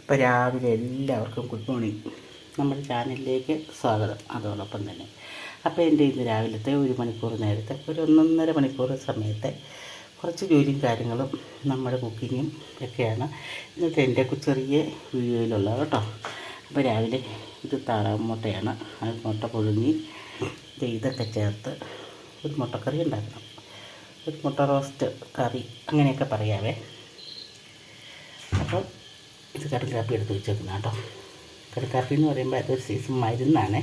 ഇപ്പോൾ രാവിലെ എല്ലാവർക്കും ഗുഡ് മോർണിംഗ്. നമ്മുടെ ചാനലിലേക്ക് സ്വാഗതം. അതോടൊപ്പം തന്നെ അപ്പോൾ എൻ്റെ ഇന്ന് രാവിലത്തെ 1 മണിക്കൂർ നേരത്തെ ഒരു 1.5 മണിക്കൂർ സമയത്തെ കുറച്ച് ജോലിയും കാര്യങ്ങളും നമ്മുടെ കുക്കിങ്ങും ഒക്കെയാണ് ഇന്നത്തെ എൻ്റെ ചെറിയ വീഡിയോയിലുള്ളത് കേട്ടോ. അപ്പോൾ രാവിലെ ഇത് താറാവ് മുട്ടയാണ്. അത് മുട്ട പുഴുങ്ങി ഇതൊക്കെ ചേർത്ത് ഒരു മുട്ടക്കറി ഉണ്ടാക്കണം. ഒരു മുട്ട റോസ്റ്റ് കറി അങ്ങനെയൊക്കെ പറയാവേ. അപ്പോൾ ഇത് കടുക്കാപ്പി എടുത്ത് വെച്ചേക്കുന്ന കേട്ടോ. കടുക്കാപ്പി എന്ന് പറയുമ്പോൾ അതൊരു സീസൺ മരുന്നാണ്,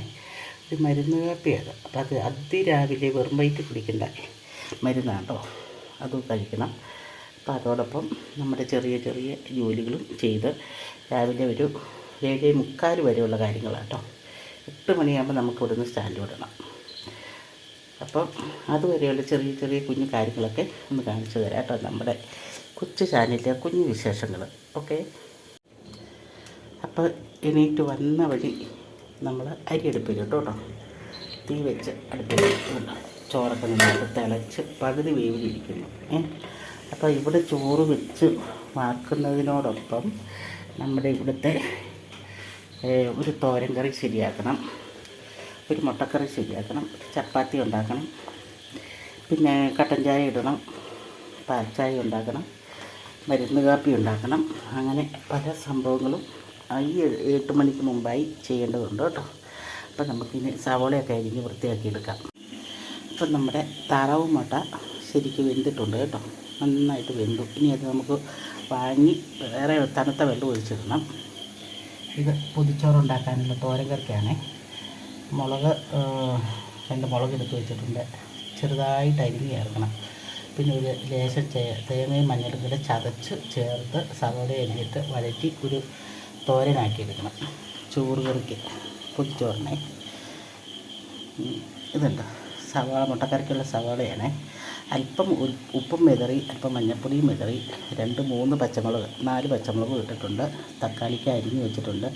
ഒരു മരുന്ന് കാപ്പിയാണ്. അപ്പോൾ അത് അതിരാവിലെ വെറും വയറ്റ് കുടിക്കേണ്ട മരുന്നാണ് കേട്ടോ. അതും കഴിക്കണം. അപ്പോൾ അതോടൊപ്പം നമ്മുടെ ചെറിയ ചെറിയ ജോലികളും ചെയ്ത് രാവിലെ ഒരു 7:45 വരെയുള്ള കാര്യങ്ങളാണ് കേട്ടോ. 8 മണിയാകുമ്പോൾ നമുക്ക് ഇവിടുന്ന് സ്റ്റാൻഡ് വിടണം. അപ്പോൾ അതുവരെയുള്ള ചെറിയ ചെറിയ കുഞ്ഞു കാര്യങ്ങളൊക്കെ ഒന്ന് കാണിച്ചു തരാം കേട്ടോ. നമ്മുടെ കൊച്ചു ചാനലിലെ കുഞ്ഞു വിശേഷങ്ങൾ. ഓക്കെ. അപ്പോൾ എണീറ്റ് വന്ന വഴി നമ്മൾ അരി അടുപ്പിൽ കേട്ടോ. തീ വെച്ച് അടുപ്പിൽ ചോറൊക്കെ നന്നായിട്ട് തിളച്ച് പകുതി വേവിലിരിക്കുന്നു. അപ്പോൾ ഇവിടെ ചോറ് വെച്ച് വാർക്കുന്നതിനോടൊപ്പം നമ്മുടെ ഇവിടുത്തെ ഒരു തോരൻ കറി ശരിയാക്കണം, ഒരു മുട്ടക്കറി ശരിയാക്കണം, ചപ്പാത്തി ഉണ്ടാക്കണം, പിന്നെ കട്ടൻ ചായ ഇടണം, പാൽ ചായ ഉണ്ടാക്കണം, മരുന്ന് കാപ്പി ഉണ്ടാക്കണം. അങ്ങനെ പല സംഭവങ്ങളും ഈ 8 മണിക്ക് മുമ്പായി ചെയ്യേണ്ടതുണ്ട് കേട്ടോ. അപ്പോൾ നമുക്കിനി സവോളയൊക്കെ അരിഞ്ഞ് വൃത്തിയാക്കി എടുക്കാം. അപ്പം നമ്മുടെ താറാവ് മുട്ട ശരിക്കും വെന്തിട്ടുണ്ട് കേട്ടോ, നന്നായിട്ട് വെന്തു. ഇനി അത് നമുക്ക് വാങ്ങി വേറെ തണുത്ത വെള്ളം ഒഴിച്ചിടണം. ഇത് പൊതിച്ചോറുണ്ടാക്കാനുള്ള തോരൻ കറിക്കാണ്. മുളക് 2 മുളക് എടുത്ത് വെച്ചിട്ടുണ്ട്, ചെറുതായിട്ട് അരിഞ്ഞ് ചേർക്കണം. പിന്നെ ഒരു ലേശം തേങ്ങയും മഞ്ഞളും കൂടെ ചതച്ച് ചേർത്ത് സവോള അരിഞ്ഞിട്ട് വഴറ്റി ഒരു തോരനാക്കി എടുക്കണം. ചോറ് കറിക്ക് പൊതിച്ചോറിനെ ഇതുണ്ട് സവാള, മുട്ടക്കറിക്കുള്ള സവാളയാണ്. അല്പം ഉപ്പും മെതറി, അല്പം മഞ്ഞൾപ്പൊടിയും മെതറി, 2-3 പച്ചമുളക്, 4 പച്ചമുളക് ഇട്ടിട്ടുണ്ട്. തക്കാളിക്ക് അരിഞ്ഞ് വെച്ചിട്ടുണ്ട്.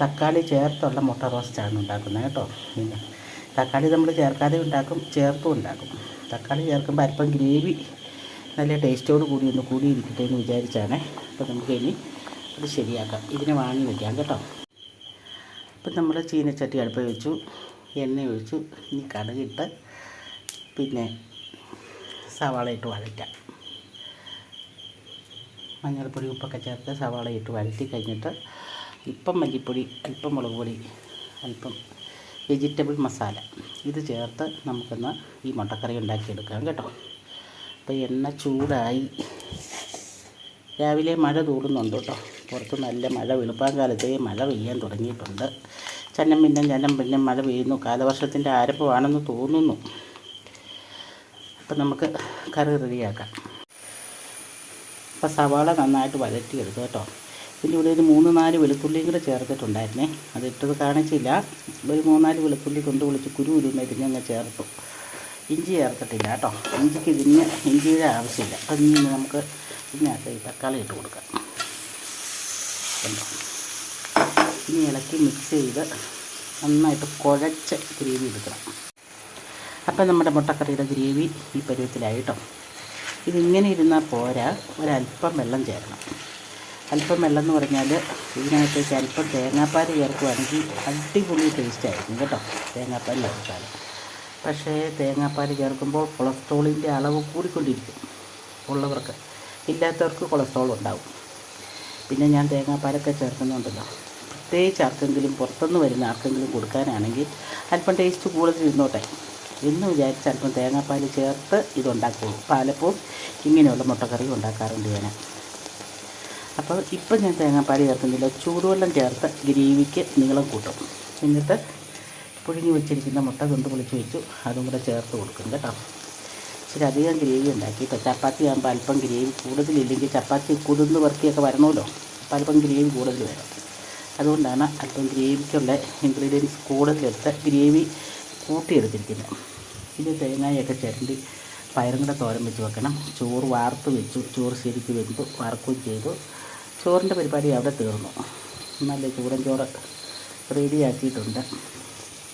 തക്കാളി ചേർത്തുള്ള മുട്ട റോസ്റ്റാണ് ഉണ്ടാക്കുന്നത് കേട്ടോ. പിന്നെ തക്കാളി നമ്മൾ ചേർക്കാതെ ഉണ്ടാക്കും, ചേർത്തും ഉണ്ടാക്കും. തക്കാളി ചേർക്കുമ്പോൾ അല്പം ഗ്രേവി നല്ല ടേസ്റ്റോട് കൂടി ഒന്ന് കൂടിയിരിക്കട്ടെ എന്ന് വിചാരിച്ചാണ്. അപ്പോൾ നമുക്ക് ഇനി അത് ശരിയാക്കാം. ഇതിനെ വാങ്ങി വയ്ക്കാം കേട്ടോ. അപ്പം നമ്മൾ ചീനച്ചട്ടി അടുപ്പ് വെച്ചു, എണ്ണ ഒഴിച്ചു. ഇനി കടുകിട്ട് പിന്നെ സവാള ഇട്ട് വഴറ്റാം. മഞ്ഞൾപ്പൊടി ഉപ്പൊക്കെ ചേർത്ത് സവാള ഇട്ട് വഴറ്റി കഴിഞ്ഞിട്ട് അല്പം മല്ലിപ്പൊടി, അല്പം മുളക് പൊടി, അല്പം വെജിറ്റബിൾ മസാല ഇത് ചേർത്ത് നമുക്കൊന്ന് ഈ മുട്ടക്കറി ഉണ്ടാക്കിയെടുക്കാം കേട്ടോ. അപ്പോൾ എണ്ണ ചൂടായി. രാവിലെ മഴ തൂടുന്നുണ്ട് കേട്ടോ. പുറത്ത് നല്ല മഴ, വെളുപ്പാൻകാലത്തേ മഴ പെയ്യാൻ തുടങ്ങിയിട്ടുണ്ട്. ചന്നം പിന്നെ മഴ പെയ്യുന്നു. കാലവർഷത്തിൻ്റെ ആരംഭമാണെന്ന് തോന്നുന്നു. അപ്പം നമുക്ക് കറി റെഡിയാക്കാം. അപ്പോൾ സവാള നന്നായിട്ട് വഴറ്റിയെടുത്തു കേട്ടോ. പിന്നെ ഇവിടെ ഒരു 3-4 വെളുത്തുള്ളിയും കൂടെ ചേർത്തിട്ടുണ്ടായിരുന്നേ, അതിട്ടത് കാണിച്ചില്ല. ഒരു 3-4 വെളുത്തുള്ളി കൊണ്ട് വിളിച്ച് കുരുന്നരിഞ്ഞങ്ങ് ചേർത്തു. ഇഞ്ചി ചേർത്തിട്ടില്ല കേട്ടോ. ഇഞ്ചിയുടെ ആവശ്യമില്ല. അപ്പം ഇനി നമുക്ക് ഇതിനകത്ത് ഈ തക്കാളി ഇട്ട് കൊടുക്കാം. ഇനി ഇളക്കി മിക്സ് ചെയ്ത് നന്നായിട്ട് കുഴച്ച് ഗ്രേവി എടുക്കണം. അപ്പം നമ്മുടെ മുട്ടക്കറിയുടെ ഗ്രേവി ഈ പരുവത്തിലായി കേട്ടോ. ഇതിങ്ങനെ ഇരുന്നാൽ പോരാ, ഒരല്പം വെള്ളം ചേരണം. അല്പം വെള്ളം എന്ന് പറഞ്ഞാൽ ഇതിനകത്തേക്ക് അല്പം തേങ്ങാപ്പാൽ ചേർക്കുകയാണെങ്കിൽ അടിപൊളി ടേസ്റ്റ് ആയിരിക്കും കേട്ടോ, തേങ്ങാപ്പാൽ ചേർത്താൽ. പക്ഷേ തേങ്ങാപ്പാൽ ചേർക്കുമ്പോൾ കൊളസ്ട്രോളിൻ്റെ അളവ് കൂടിക്കൊണ്ടിരിക്കും. ഉള്ളവർക്ക്, ഇല്ലാത്തവർക്ക് കൊളസ്ട്രോൾ ഉണ്ടാവും. പിന്നെ ഞാൻ തേങ്ങാപ്പാലൊക്കെ ചേർക്കുന്നുണ്ടല്ലോ, പ്രത്യേകിച്ച് ആർക്കെങ്കിലും പുറത്തുനിന്ന് വരുന്ന ആർക്കെങ്കിലും കൊടുക്കാനാണെങ്കിൽ അല്പം ടേസ്റ്റ് കൂടുതൽ ഇരുന്നോട്ടെ എന്ന് വിചാരിച്ച് അല്പം തേങ്ങാപ്പാൽ ചേർത്ത് ഇതുണ്ടാക്കുള്ളൂ. പാലപ്പവും ഇങ്ങനെയുള്ള മുട്ടക്കറി ഉണ്ടാക്കാറുണ്ട് ഞാൻ. അപ്പോൾ ഇപ്പം ഞാൻ തേങ്ങാപ്പാൽ ചേർക്കുന്നില്ല, ചൂടുവെള്ളം ചേർത്ത് ഗ്രേവിക്ക് നീളം കൂട്ടും. എന്നിട്ട് പുഴുങ്ങി വെച്ചിരിക്കുന്ന മുട്ട കൊണ്ട് പൊളിച്ച് വെച്ചു, അതും കൂടെ ചേർത്ത് കൊടുക്കും കേട്ടോ. ഇച്ചിരി അധികം ഗ്രേവി ഉണ്ടാക്കി. ഇപ്പോൾ ചപ്പാത്തി ആകുമ്പോൾ അല്പം ഗ്രേവി കൂടുതലില്ലെങ്കിൽ ചപ്പാത്തി കുതിർന്ന് വറുക്കിയൊക്കെ വരണമല്ലോ, അപ്പോൾ അല്പം ഗ്രേവി കൂടുതൽ വേണം. അതുകൊണ്ടാണ് അല്പം ഗ്രേവിക്കുള്ള ഇൻഗ്രീഡിയൻസ് കൂടുതലെടുത്ത് ഗ്രേവി കൂട്ടിയെടുത്തിരിക്കുന്നത്. ഇത് തേങ്ങയൊക്കെ ചിരണ്ടി പയറും കൂടെ തോരൻ വെച്ച് വെക്കണം. ചോറ് വാർത്ത് വെച്ചു, ചോറ് ശരിക്ക് വെന്തു, വറക്കുകയും ചെയ്തു. ചോറിൻ്റെ പരിപാടി അവിടെ തീർന്നു. നല്ല ചൂടൻ ചോറ് റെഡിയാക്കിയിട്ടുണ്ട്.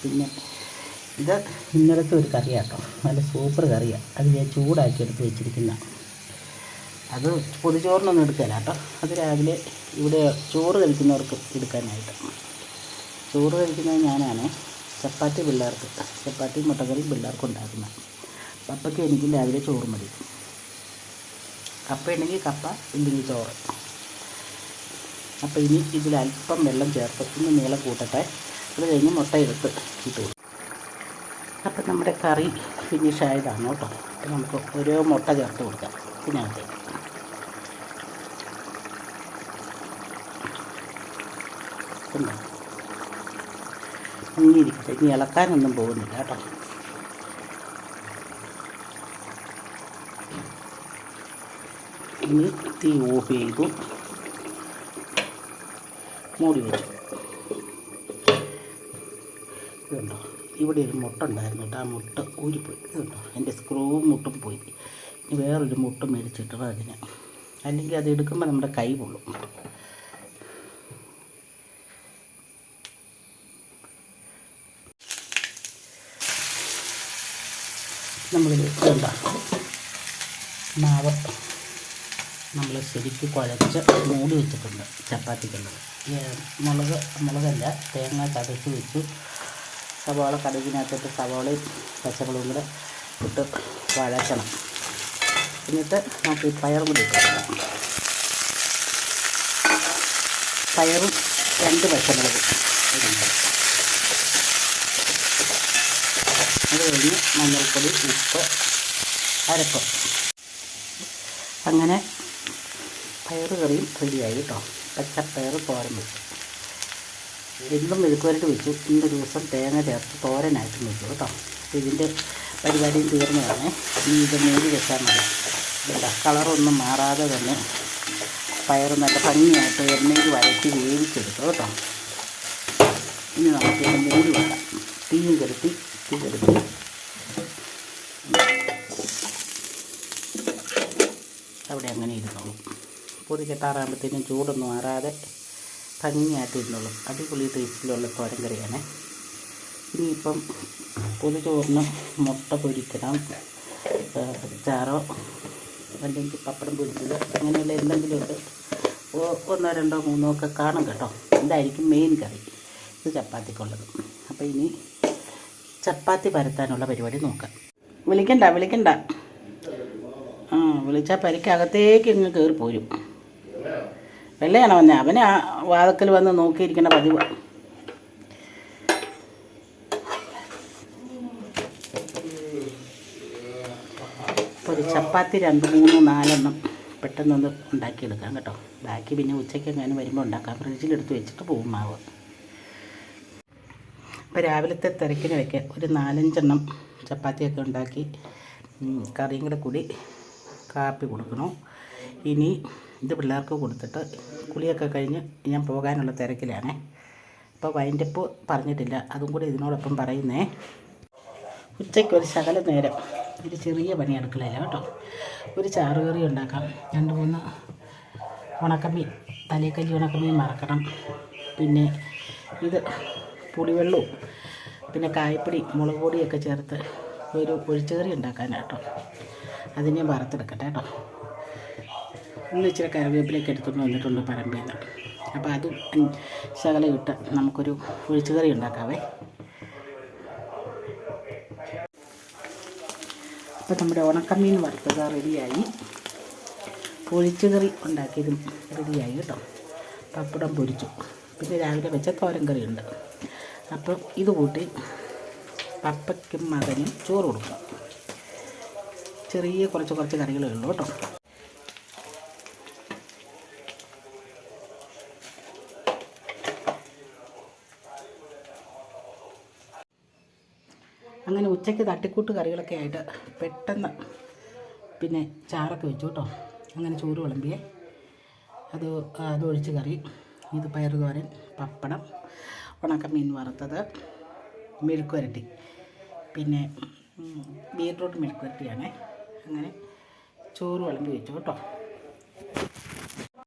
പിന്നെ ഇത് ഇന്നലത്തെ ഒരു കറിയാട്ടോ, നല്ല സൂപ്പർ കറിയാണ്. അത് ഞാൻ ചൂടാക്കി എടുത്ത് വെച്ചിരിക്കുന്ന അത് പൊതിച്ചോറിനൊന്നും എടുക്കില്ല കേട്ടോ. അത് രാവിലെ ഇവിടെ ചോറ് കഴിക്കുന്നവർക്ക് എടുക്കാനായിട്ട്. ചോറ് കഴിക്കുന്നത് ഞാനാണ്. ചപ്പാത്തി പിള്ളേർക്ക്, ചപ്പാത്തി മുട്ടക്കറി പിള്ളേർക്ക് ഉണ്ടാക്കുന്നത്. പപ്പയ്ക്ക് എനിക്ക് രാവിലെ ചോറ് മതി. കപ്പ ഉണ്ടെങ്കിൽ കപ്പ, ഇല്ലെങ്കിൽ ചോറ്. അപ്പോൾ ഇനി ഇതിലല്പം വെള്ളം ചേർത്ത് ഇന്ന് നീളം കൂട്ടട്ടെ. അത് കഴിഞ്ഞ് മുട്ട എടുത്ത് ഇട്ടു. അപ്പം നമ്മുടെ കറി ഫിനിഷ് ആയതാണ് കേട്ടോ. അപ്പം നമുക്ക് ഓരോ മുട്ട ചേർത്ത് കൊടുക്കാം ഇതിനകത്തേക്ക്. ഉണ്ടോ? മുങ്ങിയിരിക്കട്ടെ. ഇനി ഇളക്കാനൊന്നും പോകുന്നില്ല കേട്ടോ. ഇനി തീ ഓഫ് ചെയ്തു മൂടി വെച്ചു. ഇതുണ്ടോ, ഇവിടെ ഒരു മുട്ട ഉണ്ടായിരുന്നു കേട്ടോ. ആ മുട്ട ഊരിപ്പോയി. ഇതുണ്ടോ, എൻ്റെ സ്ക്രൂ മുട്ടും പോയി. ഇനി വേറൊരു മുട്ട മേടിച്ചിട്ടത് അതിന്, അല്ലെങ്കിൽ അത് എടുക്കുമ്പോൾ നമ്മുടെ കൈ പൊള്ളും. നമ്മളിത് ഇതുണ്ടോ, മാവ് നമ്മൾ ശരിക്കും കുഴച്ച് മൂടി വെച്ചിട്ടുണ്ട് ചപ്പാത്തിക്കുള്ളത്. മുളകല്ല, തേങ്ങ ചതച്ച് വെച്ചു. സവാള കടുകിനകത്തിട്ട് സവാളയും പച്ചമുളകും കൂടെ ഇട്ട് വഴറ്റണം. എന്നിട്ട് നമുക്ക് ഈ പയറും കൂടി ഇട്ട് കൊടുക്കാം. പയറും 2 പച്ചമുളകും ഇടുന്നുണ്ട്. അത് കഴിഞ്ഞ് മഞ്ഞൾപ്പൊടി, ഉപ്പ്, അരപ്പ്. അങ്ങനെ പയറ് കറിയും റെഡിയായി കേട്ടോ. പച്ചപ്പയർ തോരൻ വെച്ചു. എന്നും മെഴുക്കുവരട്ടി വെച്ചു. ഇന്നൊരു ദിവസം തേങ്ങ ചേർത്ത് തോരനായിട്ടും വെച്ചു കേട്ടോ. അപ്പോൾ ഇതിൻ്റെ പരിപാടിയും തീർന്നതാണ്. ഇനി ഇത് മൂടി വെച്ചാൽ മതി. ഇതാ കളറൊന്നും മാറാതെ തന്നെ പയർ നല്ല ഭംഗിയായിട്ട് എണ്ണയിൽ വഴറ്റി വേവിച്ചെടുത്തു കേട്ടോ. ഇനി നമുക്ക് ഇത് മൂടി വെക്കാം. തീ കെടുത്തി അവിടെ അങ്ങനെ ഇരുന്നോളും. പൊതി കെട്ടാറാകുമ്പോഴത്തേനും ചൂടൊന്നും മാറാതെ ഭംഗിയായിട്ട് ഇരുന്നോളും. അടിപൊളി ടേസ്റ്റിലുള്ള തോരൻ കറിയാണ്. ഇനിയിപ്പം പൊതിച്ചോറിന് മുട്ട പൊരിക്കണം, ചാറോ അല്ലെങ്കിൽ പപ്പടം പൊരിച്ചത് അങ്ങനെയുള്ള എന്തെങ്കിലുമൊക്കെ 1, 2, 3 ഒക്കെ കാണും കേട്ടോ. ഇതായിരിക്കും മെയിൻ കറി. ഇത് ചപ്പാത്തിക്കുള്ളത്. അപ്പോൾ ഇനി ചപ്പാത്തി പരത്താനുള്ള പരിപാടി നോക്കാം. വിളിക്കണ്ട. വിളിച്ചാൽ പരിക്കകത്തേക്ക് ഇങ്ങ് കയറി പോരും. വെള്ളയാണ് വന്നത്. അവനെ ആ വാതിക്കൽ വന്ന് നോക്കിയിരിക്കണ പതിവ്. ഇപ്പോൾ ഒരു ചപ്പാത്തി 2, 3, 4 എണ്ണം പെട്ടെന്നൊന്ന് ഉണ്ടാക്കിയെടുക്കാം കേട്ടോ. ബാക്കി പിന്നെ ഉച്ചയ്ക്ക് എങ്ങാനും വരുമ്പോൾ ഉണ്ടാക്കാം. ഫ്രിഡ്ജിലെടുത്ത് വെച്ചിട്ട് പോകും മാവ്. അപ്പോൾ രാവിലത്തെ തിരക്കിന് വയ്ക്കുക ഒരു 4-5 എണ്ണം ചപ്പാത്തിയൊക്കെ ഉണ്ടാക്കി കറിയും കൂടെ കൂടി കാപ്പി കൊടുക്കണം. ഇനി ഇത് പിള്ളേർക്ക് കൊടുത്തിട്ട് കുളിയൊക്കെ കഴിഞ്ഞ് ഞാൻ പോകാനുള്ള തിരക്കിലാണ്. അപ്പോൾ വൈൻഡപ്പ് പറഞ്ഞിട്ടില്ല, അതും കൂടി ഇതിനോടൊപ്പം പറയുന്നേ. ഉച്ചയ്ക്ക് ഒരു ശകല നേരം ഒരു ചെറിയ പണി അടുക്കളയില്ല കേട്ടോ. ഒരു ചാറുകറി ഉണ്ടാക്കാം. 2-3 ഉണക്കമീൻ, തലേക്കല്ലി ഉണക്കമീൻ മറക്കണം. പിന്നെ ഇത് പുളിവെള്ളവും പിന്നെ കായപ്പൊടി, മുളക് പൊടിയൊക്കെ ചേർത്ത് ഒരു ഒഴിച്ചുകറി ഉണ്ടാക്കാനാട്ടോ. അതിനെ വറുത്തെടുക്കട്ടെ കേട്ടോ. ഇന്ന് ഇച്ചിരി കറിവേപ്പിലേക്ക് എടുത്തുകൊണ്ട് വന്നിട്ടുണ്ട് പറമ്പിൽ നിന്ന്. അപ്പോൾ അതും ശകലം ഇട്ട് നമുക്കൊരു ഒഴിച്ചുകറി ഉണ്ടാക്കാവേ. അപ്പോൾ നമ്മുടെ ഉണക്കമീൻ വറുത്തത് റെഡിയായി. ഒഴിച്ചുകറി ഉണ്ടാക്കിയതും റെഡിയായി കേട്ടോ. പപ്പടം പൊരിച്ചു. പിന്നെ രാവിലെ വെച്ച തോരൻ കറിയുണ്ട്. അപ്പം ഇത് കൂട്ടി പപ്പയ്ക്കും മകനും ചോറ് കൊടുക്കും. ചെറിയ കുറച്ച് കറികളേ ഉള്ളൂ കേട്ടോ. അങ്ങനെ ഉച്ചയ്ക്ക് തട്ടിക്കൂട്ട് കറികളൊക്കെ ആയിട്ട് പെട്ടെന്ന് പിന്നെ ചാറൊക്കെ വെച്ചു കേട്ടോ. അങ്ങനെ ചോറ് വിളമ്പിയേ. അതൊഴിച്ച് കറി, ഇത് പയറ് തോരൻ, പപ്പടം, ഉണക്കമീൻ വറുത്തത്, മെഴുക്കുവരട്ടി, പിന്നെ ബീറ്റ്റൂട്ട് മെഴുക്കുവരട്ടിയാണ്. അങ്ങനെ ചോറ് വിളമ്പി വെച്ചു കേട്ടോ.